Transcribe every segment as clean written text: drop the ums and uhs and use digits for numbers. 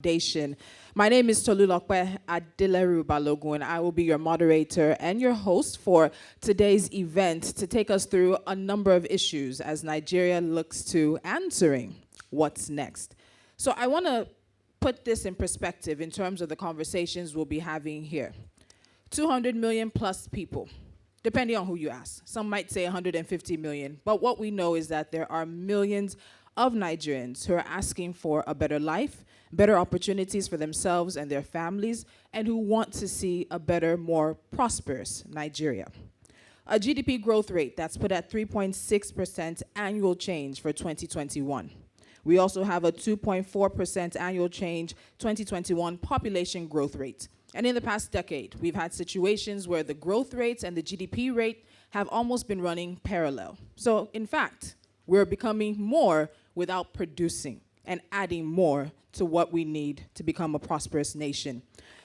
Foundation. My name is Tolulope Adeleru-Balogun. I will be your moderator and your host for today's event to take us through a number of issues as Nigeria looks to answering what's next. So I want to put this in perspective in terms of the conversations we'll be having here. 200 million plus people, depending on who you ask. Some might say 150 million, but what we know is that there are millions of Nigerians who are asking for a better life, better opportunities for themselves and their families, and who want to see a better, more prosperous Nigeria. A GDP growth rate that's put at 3.6% annual change for 2021. We also have a 2.4% annual change 2021 population growth rate. And in the past decade, we've had situations where the growth rates and the GDP rate have almost been running parallel. So in fact, we're becoming more without producing and adding more to what we need to become a prosperous nation.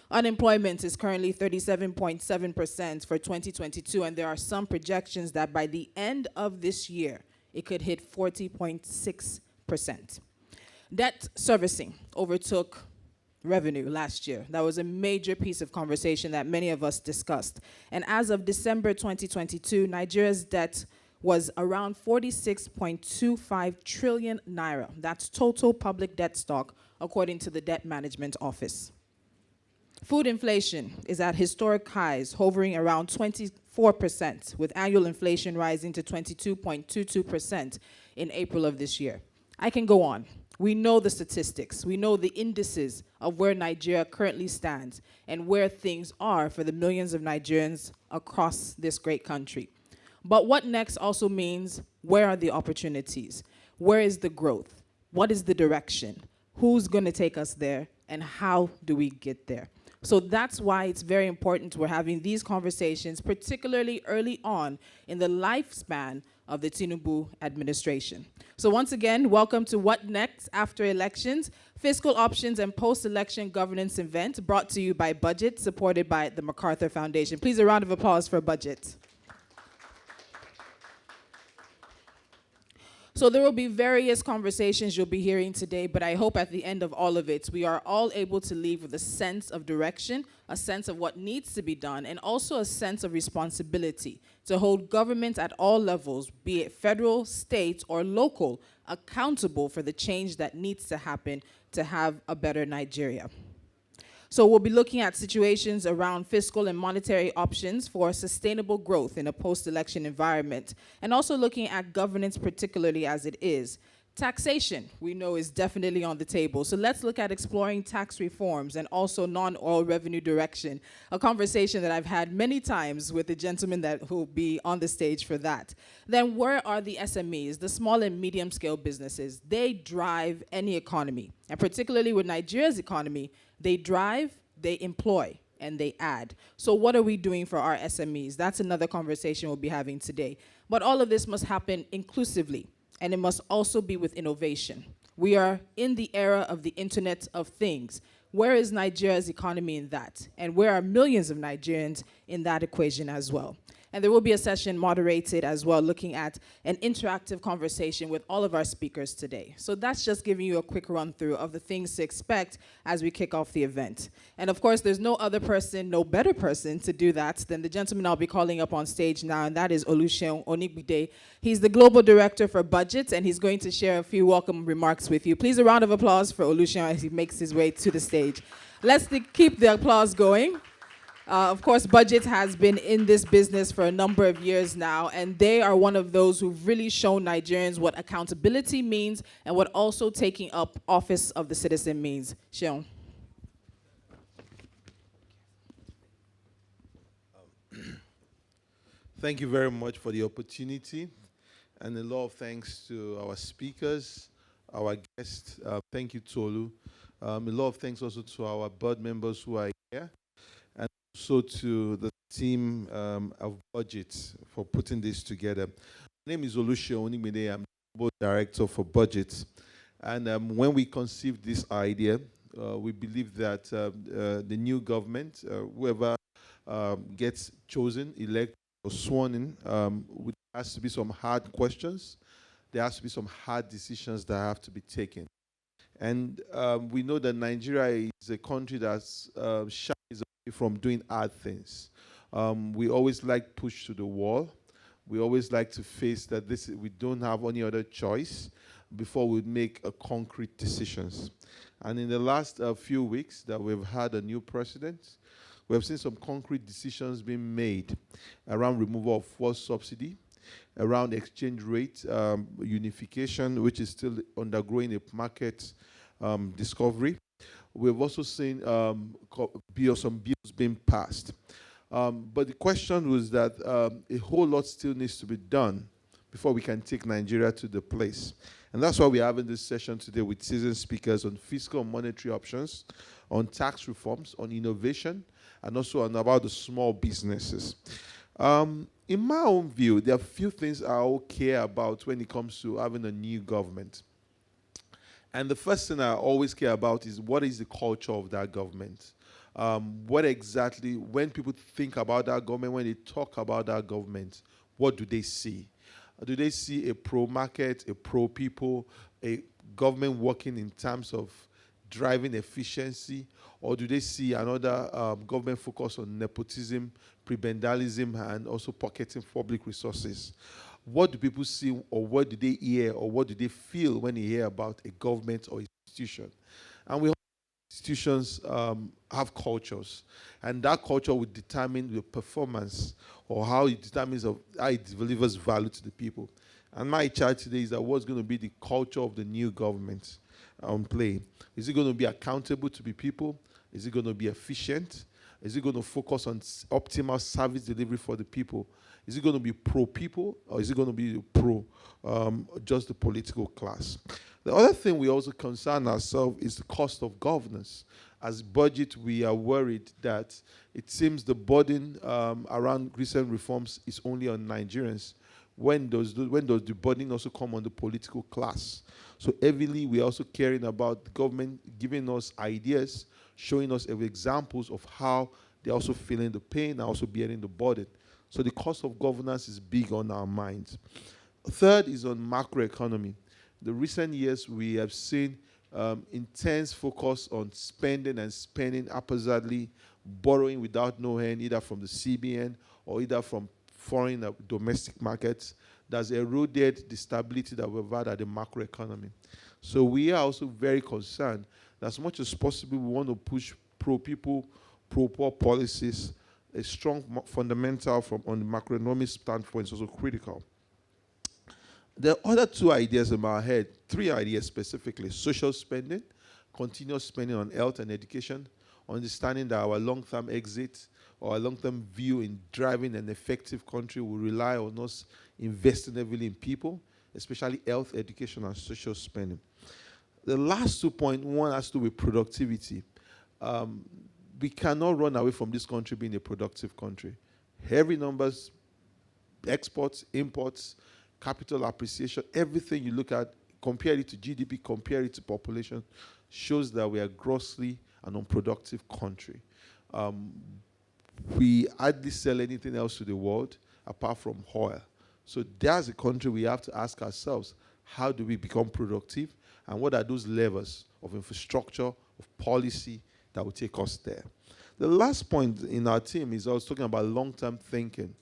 Unemployment is currently 37.7% for 2022, and there are some projections that by the end of this year, it could hit 40.6%. Debt servicing overtook revenue last year. That was a major piece of conversation that many of us discussed. And as of December 2022, Nigeria's debt was around 46.25 trillion naira. That's total public debt stock, according to the Debt Management Office. Food inflation is at historic highs, hovering around 24%, with annual inflation rising to 22.22% in April of this year. I can go on. We know the statistics. We know the indices of where Nigeria currently stands and where things are for the millions of Nigerians across this great country. But what next also means, where are the opportunities? Where is the growth? What is the direction? Who's going to take us there? And how do we get there? So that's why it's very important we're having these conversations, particularly early on in the lifespan of the Tinubu administration. So once again, welcome to What Next After Elections, Fiscal Options and Post-Election Governance event brought to you by Budget, supported by the MacArthur Foundation. Please a round of applause for Budget. So there will be various conversations you'll be hearing today, but I hope at the end of all of it, we are all able to leave with a sense of direction, a sense of what needs to be done, and also a sense of responsibility to hold government at all levels, be it federal, state, or local, accountable for the change that needs to happen to have a better Nigeria. So we'll be looking at situations around fiscal and monetary options for sustainable growth in a post-election environment, and also looking at governance particularly as it is. Taxation, we know, is definitely on the table. So let's look at exploring tax reforms and also non-oil revenue direction, a conversation that I've had many times with the gentleman that will be on the stage for that. Then where are the SMEs, the small and medium-scale businesses? They drive any economy, and particularly with Nigeria's economy, they drive, they employ, and they add. So what are we doing for our SMEs? That's another conversation we'll be having today. But all of this must happen inclusively, and it must also be with innovation. We are in the era of the Internet of Things. Where is Nigeria's economy in that? And where are millions of Nigerians in that equation as well? And there will be a session moderated as well, looking at an interactive conversation with all of our speakers today. So that's just giving you a quick run through of the things to expect as we kick off the event. And of course, there's no other person, no better person to do that than the gentleman I'll be calling up on stage now, and that is Oluseun Onigbinde. He's the Global Director for Budget, and he's going to share a few welcome remarks with you. Please a round of applause for Oluseun as he makes his way to the stage. Let's keep the applause going. Of course, Budget has been in this business for a number of years now, and they are one of those who've really shown Nigerians what accountability means and what also taking up office of the citizen means. Seun. Thank you very much for the opportunity, and a lot of thanks to our speakers, our guests. Thank you, Tolu. A lot of thanks also to our board members who are here, and also to the team of Budget for putting this together. My name is Oluseun Onigbinde. I'm the Global Director for Budget. And when we conceived this idea, we believe that the new government, whoever gets chosen, elected, or sworn in, there has to be some hard questions. There has to be some hard decisions that have to be taken. And we know that Nigeria is a country that's shies away from doing hard things. We always like push to the wall. We always like to face that we don't have any other choice before we make concrete decisions. And in the last few weeks that we've had a new president, we have seen some concrete decisions being made around removal of fuel subsidy, around exchange rate unification, which is still undergoing a market discovery. We've also seen some bills being passed. But the question was that a whole lot still needs to be done before we can take Nigeria to the place. And that's why we're having this session today with seasoned speakers on fiscal and monetary options, on tax reforms, on innovation, and also on about the small businesses. In my own view, there are a few things I all care about when it comes to having a new government. And the first thing I always care about is what is the culture of that government? What exactly, when people think about that government, when they talk about that government, what do they see? Do they see a pro-market, a pro-people, a government working in terms of driving efficiency, or do they see another government focus on nepotism, prebendalism, and also pocketing public resources? What do people see, or what do they hear, or what do they feel when they hear about a government or institution? And we institutions have cultures, and that culture will determine the performance or how it determines how it delivers value to the people. And my charge today is that what's going to be the culture of the new government on play? Is it going to be accountable to the people? Is it going to be efficient? Is it going to focus on optimal service delivery for the people? Is it going to be pro-people, or is it going to be pro just the political class? The other thing we also concern ourselves is the cost of governance. As budget, we are worried that it seems the burden around recent reforms is only on Nigerians. When does the burden also come on the political class? So heavily, we are also caring about the government giving us ideas, showing us examples of how they're also feeling the pain and also bearing the burden. So the cost of governance is big on our minds. Third is on macroeconomy. The recent years, we have seen intense focus on spending and spending haphazardly, borrowing without no end, either from the CBN or either from foreign domestic markets. That's eroded the stability that we've had at the macroeconomy. So we are also very concerned that as much as possible, we want to push pro-people, pro-poor policies. A strong fundamental on the macroeconomic standpoint is also critical. The other two ideas in my head, three ideas specifically: social spending, continuous spending on health and education, understanding that our long-term exit or our long-term view in driving an effective country will rely on us investing heavily in people, especially health, education, and social spending. The last 2.1 has to do with productivity. We cannot run away from this country being a productive country. Heavy numbers, exports, imports, capital appreciation, everything you look at, compare it to GDP, compare it to population, shows that we are grossly an unproductive country. We hardly sell anything else to the world apart from oil. So there's a country we have to ask ourselves, how do we become productive? And what are those levers of infrastructure, of policy that will take us there? The last point in our team is also talking about long-term thinking.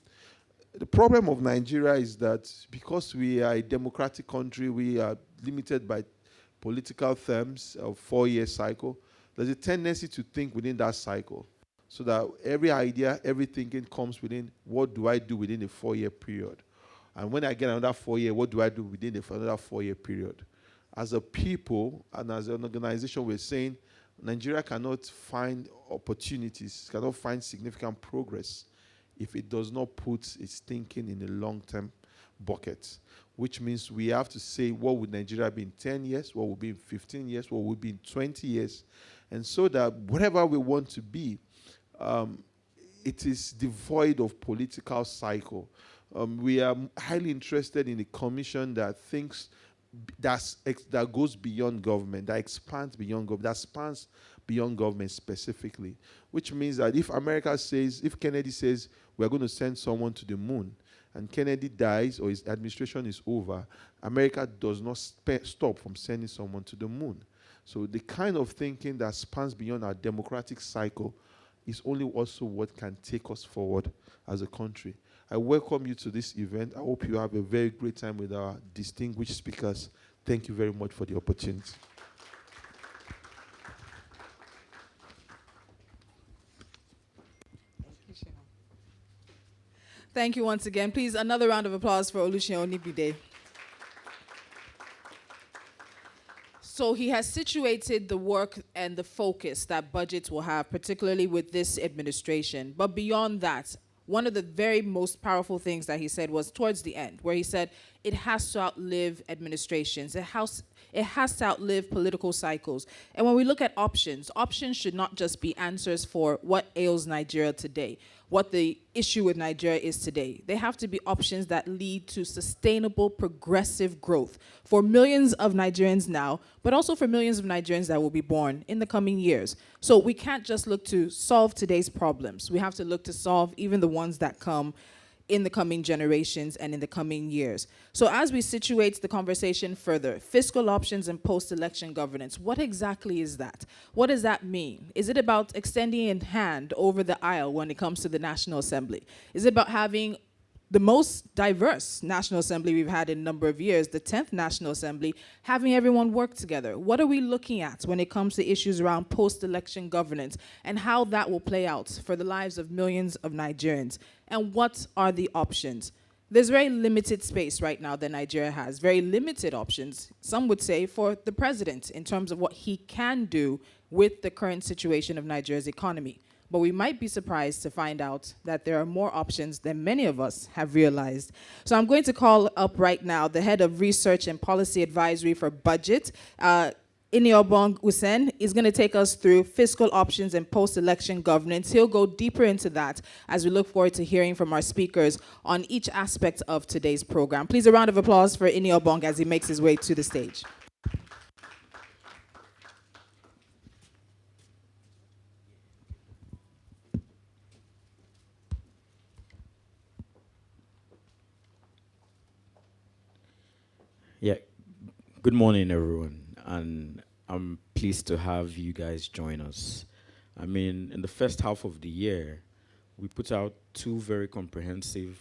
The problem of Nigeria is that because we are a democratic country, we are limited by political terms of 4-year cycle. There's a tendency to think within that cycle, so that every idea, every thinking comes within what do I do within a 4-year period. And when I get another 4-year, what do I do within another 4-year period? As a people and as an organization, we're saying Nigeria cannot find opportunities, cannot find significant progress if it does not put its thinking in a long-term bucket, which means we have to say what would Nigeria be in 10 years, what would be in 15 years, what would be in 20 years, and so that whatever we want to be, it is devoid of political cycle. We are highly interested in a commission that thinks that goes beyond government, that expands beyond government, that spans beyond government specifically, which means that if if Kennedy says we're going to send someone to the moon, and Kennedy dies or his administration is over, America does not stop from sending someone to the moon. So the kind of thinking that spans beyond our democratic cycle is only also what can take us forward as a country. I welcome you to this event. I hope you have a very great time with our distinguished speakers. Thank you very much for the opportunity. Thank you once again. Please, another round of applause for Oluseun Onigbinde. So he has situated the work and the focus that budgets will have, particularly with this administration. But beyond that, one of the very most powerful things that he said was towards the end, where he said it has to outlive administrations. It has to outlive political cycles. And when we look at options, options should not just be answers for what ails Nigeria today, what the issue with Nigeria is today. They have to be options that lead to sustainable, progressive growth for millions of Nigerians now, but also for millions of Nigerians that will be born in the coming years. So we can't just look to solve today's problems. We have to look to solve even the ones that come in the coming generations and in the coming years. So as we situate the conversation further, fiscal options and post-election governance, what exactly is that? What does that mean? Is it about extending a hand over the aisle when it comes to the National Assembly? Is it about having the most diverse National Assembly we've had in a number of years, the 10th National Assembly, having everyone work together? What are we looking at when it comes to issues around post-election governance and how that will play out for the lives of millions of Nigerians? And what are the options? There's very limited space right now that Nigeria has, very limited options, some would say, for the president in terms of what he can do with the current situation of Nigeria's economy. But we might be surprised to find out that there are more options than many of us have realized. So I'm going to call up right now the head of research and policy advisory for budget, Iniobong Usen, is going to take us through fiscal options and post-election governance. He'll go deeper into that as we look forward to hearing from our speakers on each aspect of today's program. Please, a round of applause for Iniobong as he makes his way to the stage. Yeah, good morning, everyone, and I'm pleased to have you guys join us. I mean, in the first half of the year, we put out two very comprehensive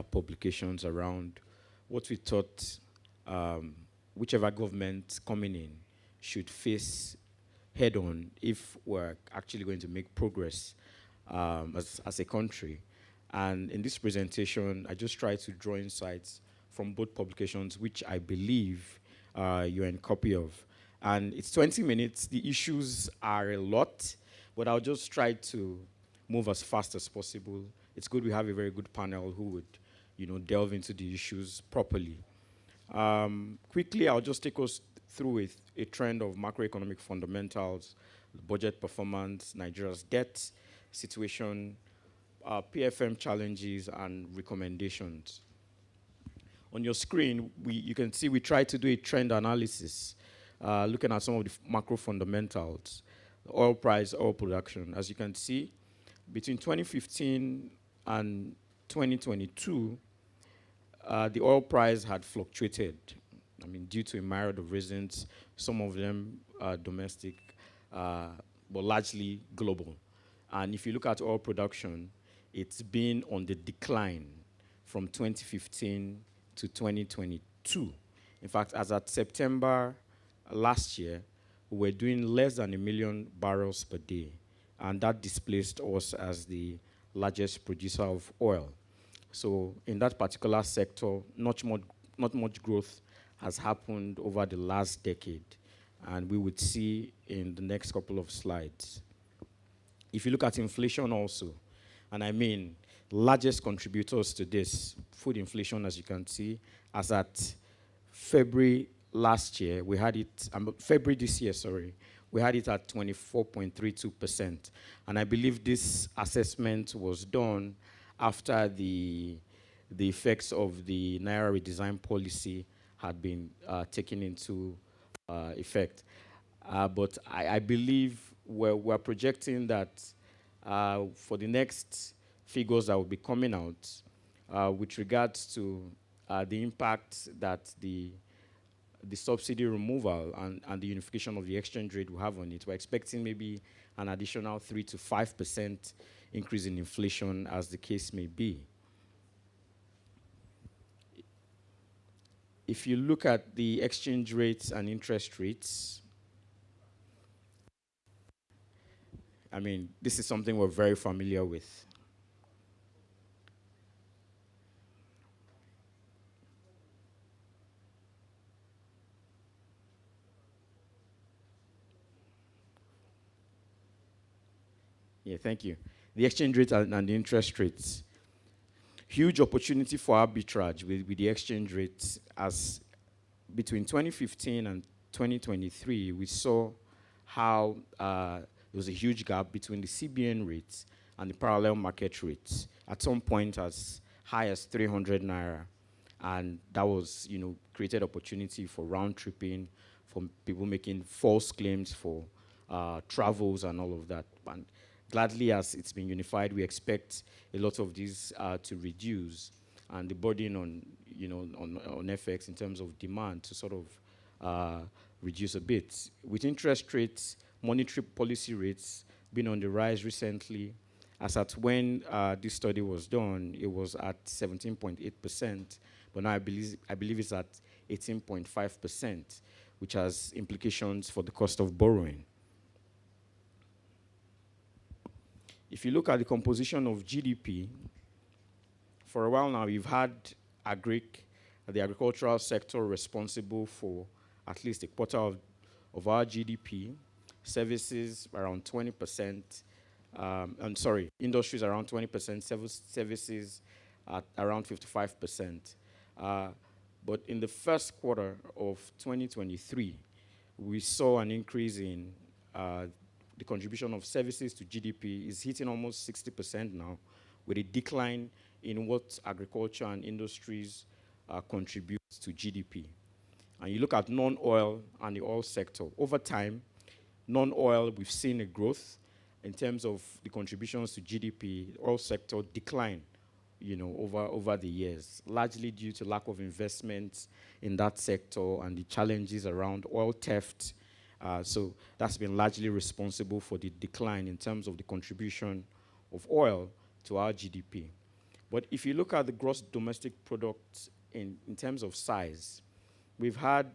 publications around what we thought whichever government coming in should face head-on if we're actually going to make progress as a country. And in this presentation, I just try to draw insights from both publications, which I believe you're in copy of. And it's 20 minutes. The issues are a lot, but I'll just try to move as fast as possible. It's good we have a very good panel who would, delve into the issues properly. Quickly, I'll just take us through a trend of macroeconomic fundamentals, budget performance, Nigeria's debt situation, PFM challenges, and recommendations. On your screen, you can see we tried to do a trend analysis, looking at some of the macro fundamentals, oil price, oil production. As you can see, between 2015 and 2022, the oil price had fluctuated. I mean, due to a myriad of reasons, some of them domestic, but largely global. And if you look at oil production, it's been on the decline from 2015 to 2022. In fact, as at September last year, we were doing less than 1 million barrels per day, and that displaced us as the largest producer of oil. So in that particular sector, not much growth has happened over the last decade, and we would see in the next couple of slides. If you look at inflation also, and I mean, largest contributors to this, food inflation, as you can see, as at February last year, we had it, February this year, sorry, we had it at 24.32%. And I believe this assessment was done after the effects of the Naira redesign policy had been taken into effect. But I believe we're projecting that for the next figures that will be coming out with regards to the impact that the the subsidy removal and the unification of the exchange rate we have on it, we're expecting maybe an additional 3 to 5% increase in inflation, as the case may be. If you look at the exchange rates and interest rates, I mean, this is something we're very familiar with. Yeah, thank you. The exchange rate and the interest rates. Huge opportunity for arbitrage with the exchange rates, as between 2015 and 2023, we saw how there was a huge gap between the CBN rates and the parallel market rates, at some point as high as 300 naira. And that was, created opportunity for round tripping, for people making false claims for travels and all of that. And gladly, as it's been unified, we expect a lot of these to reduce, and the burden on, on FX in terms of demand to sort of reduce a bit. With interest rates, monetary policy rates been on the rise recently. As at when this study was done, it was at 17.8%, but now I believe it's at 18.5%, which has implications for the cost of borrowing. If you look at the composition of GDP, for a while now, you've had the agricultural sector, responsible for at least a quarter of our GDP, services around 20%, industries around 20%, services at around 55%. But in the first quarter of 2023, we saw an increase in the contribution of services to GDP is hitting almost 60% now, with a decline in what agriculture and industries contribute to GDP. And you look at non-oil and the oil sector. Over time, non-oil, we've seen a growth in terms of the contributions to GDP. The oil sector decline, over the years, largely due to lack of investment in that sector and the challenges around oil theft. So that's been largely responsible for the decline in terms of the contribution of oil to our GDP. But if you look at the gross domestic product in terms of size, we've had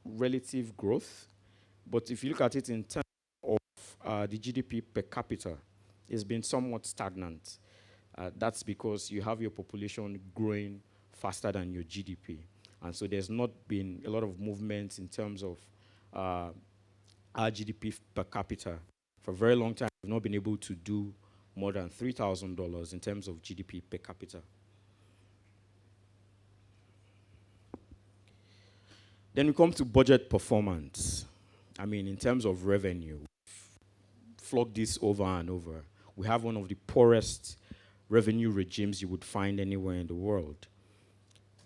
relative growth. But if you look at it in terms of the GDP per capita, it's been somewhat stagnant. That's because you have your population growing faster than your GDP. And so there's not been a lot of movement in terms of our GDP per capita. For a very long time, we've not been able to do more than $3,000 in terms of GDP per capita. Then we come to budget performance. I mean, in terms of revenue, we've flogged this over and over. We have one of the poorest revenue regimes you would find anywhere in the world.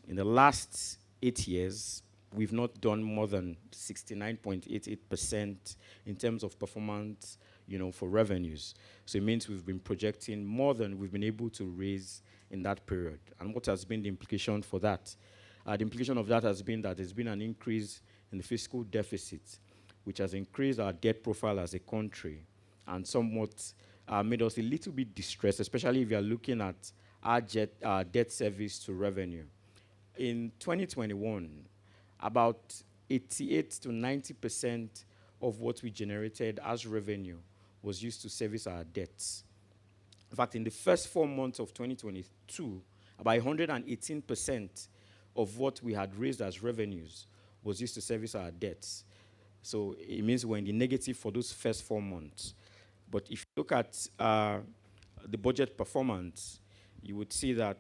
In the last 8 years, we've not done more than 69.88% in terms of performance, for revenues. So it means we've been projecting more than we've been able to raise in that period. And what has been the implication for that? The implication of that has been that there's been an increase in the fiscal deficit, which has increased our debt profile as a country and somewhat made us a little bit distressed, especially if you're looking at our debt service to revenue. In 2021, about 88 to 90% of what we generated as revenue was used to service our debts. In fact, in the first 4 months of 2022, about 118% of what we had raised as revenues was used to service our debts. So it means we're in the negative for those first 4 months. But if you look at the budget performance, you would see that,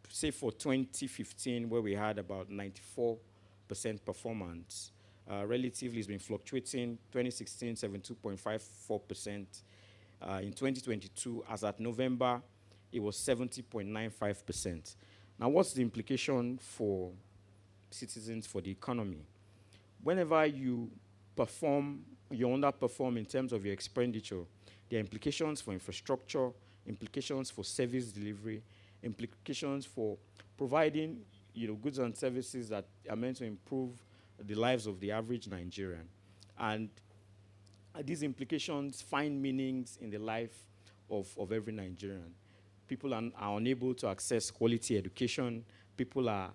say for 2015, where we had about 94% performance, relatively it's been fluctuating. 2016, 72.54%. In 2022, as at November, it was 70.95%. Now, what's the implication for citizens, for the economy? Whenever you underperform in terms of your expenditure, there are implications for infrastructure, implications for service delivery, implications for providing goods and services that are meant to improve the lives of the average Nigerian. And these implications find meanings in the life of every Nigerian. People are unable to access quality education. People are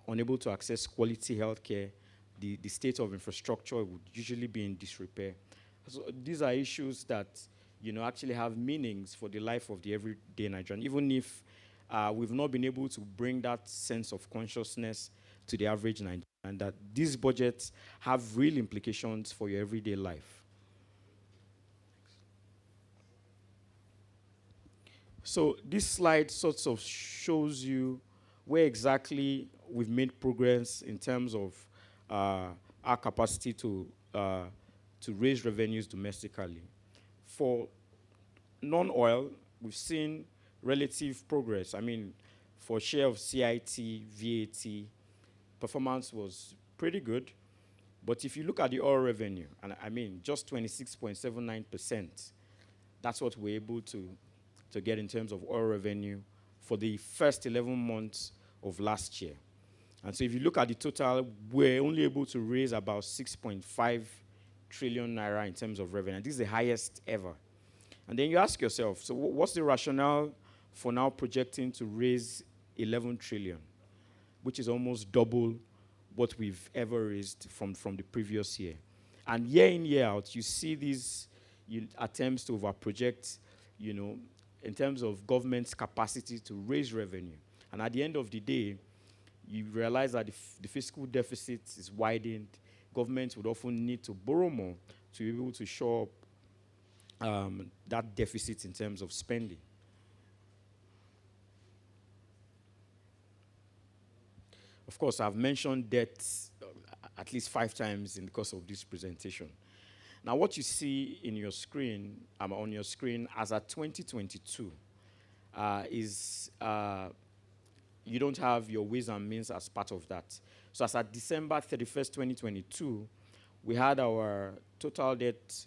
unable to access quality healthcare. The state of infrastructure would usually be in disrepair. So these are issues that actually have meanings for the life of the everyday Nigerian, even if we've not been able to bring that sense of consciousness to the average Nigerian, and that these budgets have real implications for your everyday life. So this slide sort of shows you where exactly we've made progress in terms of our capacity to raise revenues domestically. For non-oil, we've seen relative progress. I mean, for share of CIT, VAT, performance was pretty good. But if you look at the oil revenue, and I mean, just 26.79%, that's what we're able to get in terms of oil revenue for the first 11 months of last year. And so if you look at the total, we're only able to raise about 6.5 trillion naira in terms of revenue. And this is the highest ever. And then you ask yourself, so what's the rationale for now projecting to raise 11 trillion, which is almost double what we've ever raised from the previous year? And year in, year out, you see these attempts to overproject, in terms of government's capacity to raise revenue. And at the end of the day, you realize that the fiscal deficit is widened. Governments would often need to borrow more to be able to shore up that deficit in terms of spending. Of course, I've mentioned debt at least 5 times in the course of this presentation. Now, what you see in your screen, on your screen, as at 2022, is you don't have your ways and means as part of that. So as at December 31st, 2022, we had our total debt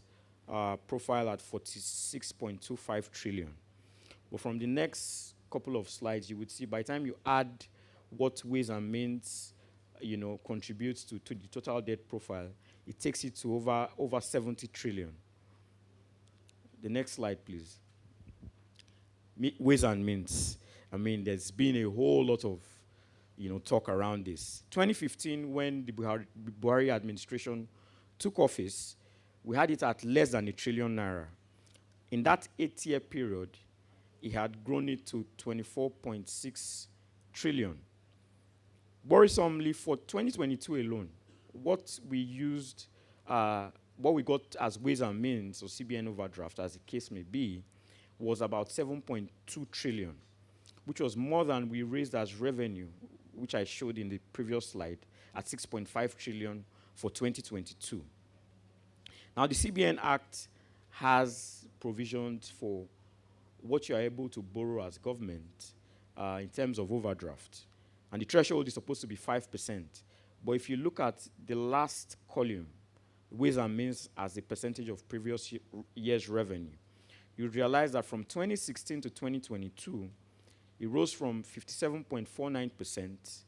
profile at 46.25 trillion. But from the next couple of slides, you would see by the time you add what ways and means contributes to the total debt profile, it takes it to over 70 trillion. The next slide, please. Ways and means. I mean, there's been a whole lot of talk around this. 2015, when the Buhari administration took office, we had it at less than 1 trillion naira. In that 8-year period, it had grown it to 24.6 trillion. Worrisomely, for 2022 alone, what we used, what we got as ways and means, or CBN overdraft, as the case may be, was about 7.2 trillion, which was more than we raised as revenue, which I showed in the previous slide, at 6.5 trillion for 2022. Now, the CBN Act has provisions for what you are able to borrow as government in terms of overdraft. And the threshold is supposed to be 5%. But if you look at the last column, ways and means as a percentage of previous year's revenue, you realize that from 2016 to 2022, it rose from 57.49%,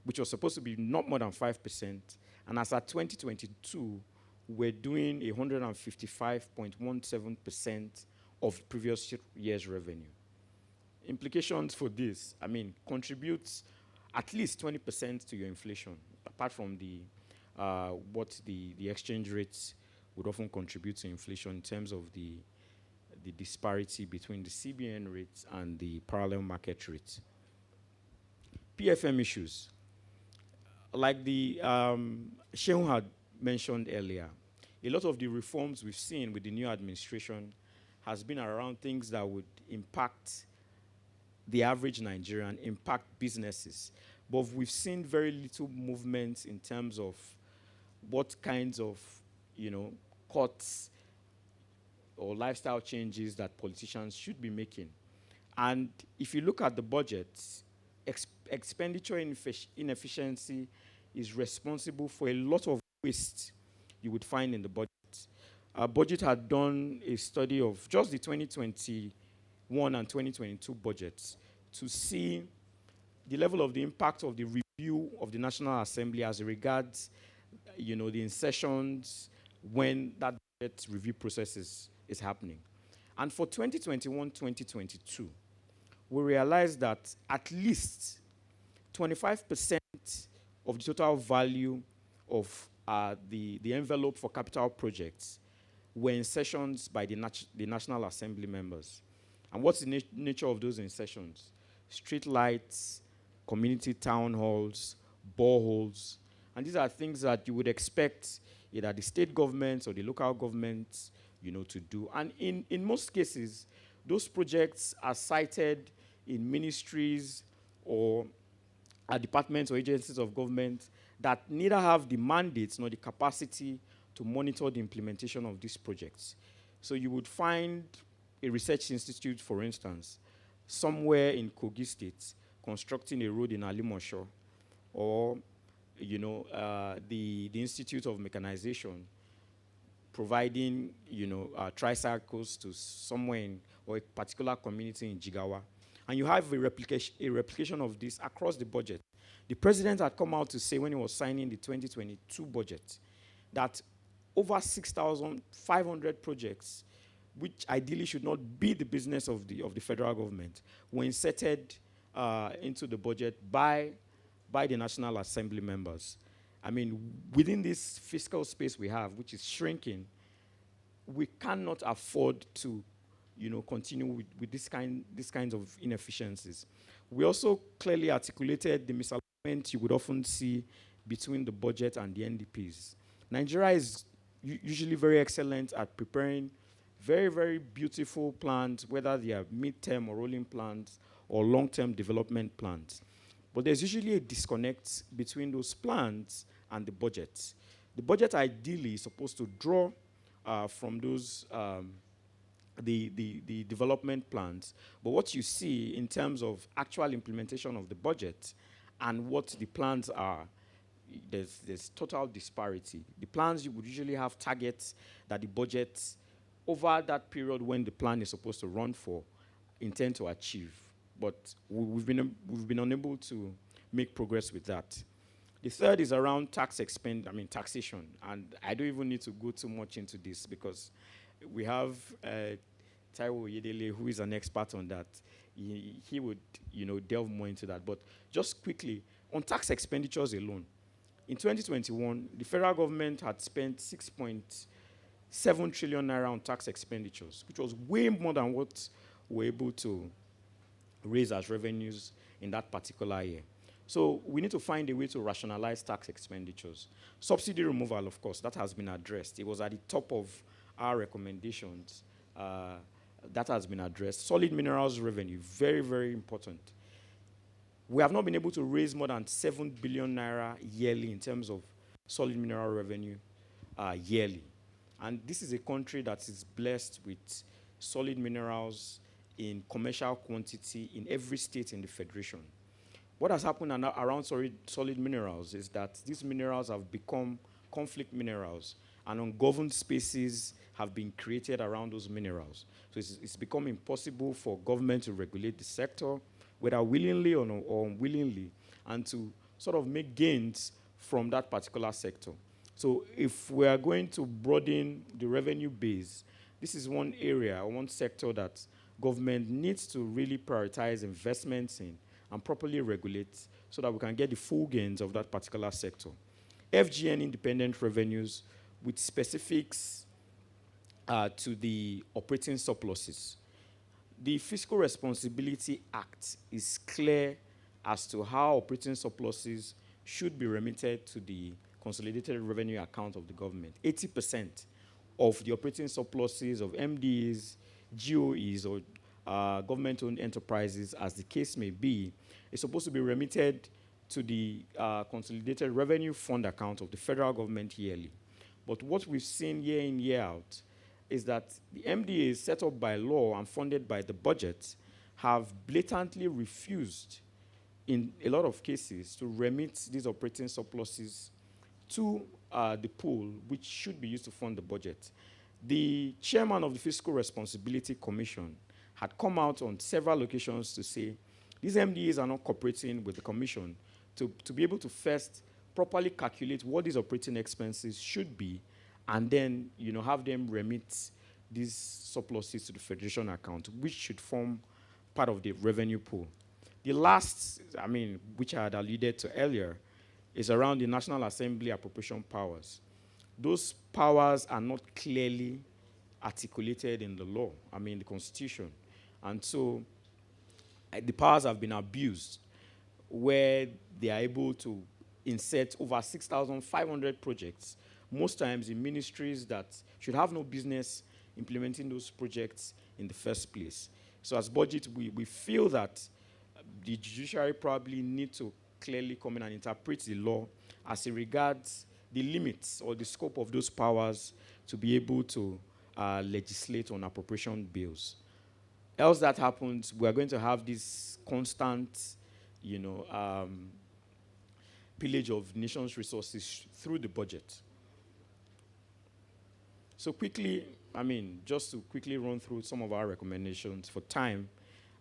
which was supposed to be not more than 5%, and as at 2022, we're doing 155.17% of previous year's revenue. Implications for this, I mean, contributes at least 20% to your inflation, apart from what the exchange rates would often contribute to inflation in terms of the disparity between the CBN rates and the parallel market rates. PFM issues. Like the Shehu had mentioned earlier, a lot of the reforms we've seen with the new administration has been around things that would impact the average Nigerian, impact businesses. But we've seen very little movement in terms of what kinds of, cuts or lifestyle changes that politicians should be making. And if you look at the budget, expenditure inefficiency is responsible for a lot of waste you would find in the budget. Our budget had done a study of just the 2021 and 2022 budgets to see the level of the impact of the repeat review of the National Assembly as regards, the insertions when that budget review process is happening. And for 2021-2022, we realized that at least 25% of the total value of the envelope for capital projects were insertions by the National Assembly members. And what's the nature of those insertions? Street lights, community town halls, boreholes. And these are things that you would expect either the state governments or the local governments, to do. And in most cases, those projects are cited in ministries or departments or agencies of government that neither have the mandates nor the capacity to monitor the implementation of these projects. So you would find a research institute, for instance, somewhere in Kogi State, constructing a road in Alimosho, or the Institute of Mechanization providing tricycles to somewhere or a particular community in Jigawa. And you have a replication of this across the budget. The president had come out to say when he was signing the 2022 budget that over 6,500 projects, which ideally should not be the business of the federal government, were inserted into the budget by the National Assembly members. I mean, within this fiscal space we have, which is shrinking, we cannot afford to continue with these kinds of inefficiencies. We also clearly articulated the misalignment you would often see between the budget and the NDPs. Nigeria is usually very excellent at preparing very, very beautiful plans, whether they are mid-term or rolling plans or long-term development plans. But there's usually a disconnect between those plans and the budget. The budget ideally is supposed to draw from those the development plans, but what you see in terms of actual implementation of the budget and what the plans are, there's total disparity. The plans, you would usually have targets that the budget over that period when the plan is supposed to run for intend to achieve, but we've been unable to make progress with that. The third is around taxation, and I don't even need to go too much into this because we have Taiwo Yedele, who is an expert on that. He would, delve more into that. But just quickly, on tax expenditures alone, in 2021, the federal government had spent 6.7 trillion naira on tax expenditures, which was way more than what we're able to raise as revenues in that particular year. So we need to find a way to rationalize tax expenditures. Subsidy removal, of course, that has been addressed. It was at the top of our recommendations. That has been addressed. Solid minerals revenue, very, very important. We have not been able to raise more than 7 billion naira yearly in terms of solid mineral revenue yearly. And this is a country that is blessed with solid minerals in commercial quantity in every state in the Federation. What has happened around solid minerals is that these minerals have become conflict minerals, and ungoverned spaces have been created around those minerals. So it's become impossible for government to regulate the sector, whether willingly or unwillingly, and to sort of make gains from that particular sector. So if we are going to broaden the revenue base, this is one area, one sector that government needs to really prioritize investments in and properly regulate so that we can get the full gains of that particular sector. FGN independent revenues with specifics to the operating surpluses. The Fiscal Responsibility Act is clear as to how operating surpluses should be remitted to the consolidated revenue account of the government. 80% of the operating surpluses of MDAs, GOEs, or government-owned enterprises, as the case may be, is supposed to be remitted to the consolidated revenue fund account of the federal government yearly. But what we've seen year in, year out, is that the MDAs set up by law and funded by the budget have blatantly refused, in a lot of cases, to remit these operating surpluses to the pool, which should be used to fund the budget. The chairman of the Fiscal Responsibility Commission had come out on several occasions to say these MDAs are not cooperating with the commission to be able to first properly calculate what these operating expenses should be, and then have them remit these surpluses to the federation account, which should form part of the revenue pool. The last, which I had alluded to earlier, is around the National Assembly appropriation powers. Those powers are not clearly articulated in the law, the Constitution. And so the powers have been abused, where they are able to insert over 6,500 projects, most times in ministries that should have no business implementing those projects in the first place. So as budget, we feel that the judiciary probably need to clearly come in and interpret the law as it regards the limits or the scope of those powers to be able to legislate on appropriation bills. Else that happens, we are going to have this constant, pillage of nation's resources through the budget. So quickly, just to quickly run through some of our recommendations for time,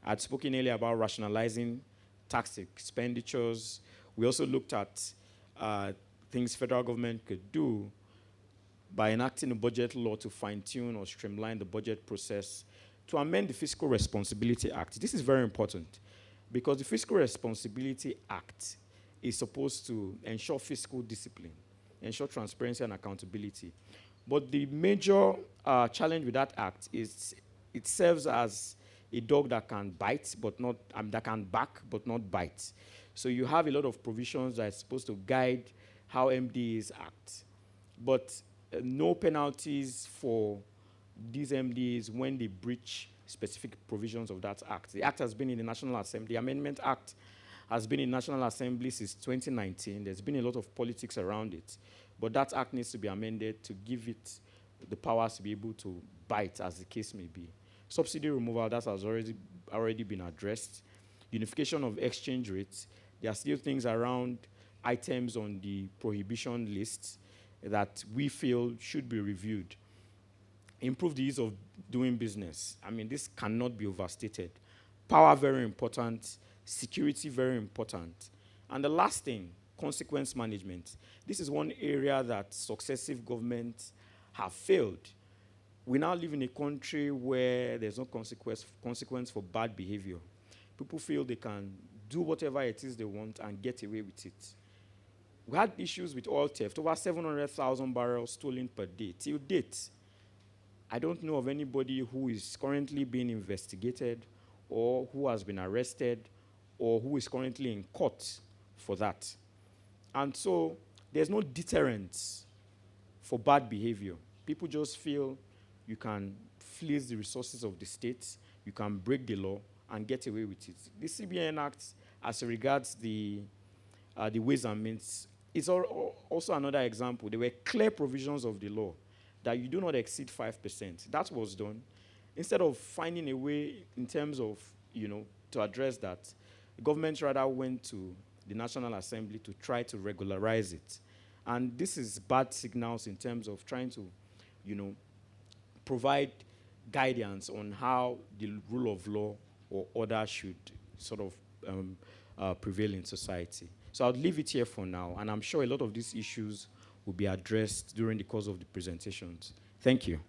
I'd spoken earlier about rationalizing tax expenditures. We also looked at things federal government could do by enacting a budget law to fine-tune or streamline the budget process, to amend the Fiscal Responsibility Act. This is very important because the Fiscal Responsibility Act is supposed to ensure fiscal discipline, ensure transparency and accountability. But the major challenge with that act is it serves as a dog that can bite, but not that can bark, but not bite. So you have a lot of provisions that are supposed to guide how MDAs act, but no penalties for these MDAs when they breach specific provisions of that act. The act has been in the National Assembly. The Amendment Act has been in National Assembly since 2019. There's been a lot of politics around it, but that act needs to be amended to give it the powers to be able to bite, as the case may be. Subsidy removal, that has already been addressed. Unification of exchange rates. There are still things around items on the prohibition list that we feel should be reviewed. Improve the ease of doing business. This cannot be overstated. Power, very important. Security, very important. And the last thing, consequence management. This is one area that successive governments have failed. We now live in a country where there's no consequence for bad behavior. People feel they can do whatever it is they want and get away with it. We had issues with oil theft, over 700,000 barrels stolen per day. Till date, I don't know of anybody who is currently being investigated or who has been arrested or who is currently in court for that. And so there's no deterrence for bad behavior. People just feel you can fleece the resources of the state, you can break the law and get away with it. The CBN Act, as regards the Ways and Means, is also another example. There were clear provisions of the law that you do not exceed 5%. That was done. Instead of finding a way in terms of, to address that, the government rather went to the National Assembly to try to regularize it. And this is bad signals in terms of trying to, provide guidance on how the rule of law or order should sort of prevail in society. So I'll leave it here for now, and I'm sure a lot of these issues will be addressed during the course of the presentations. Thank you.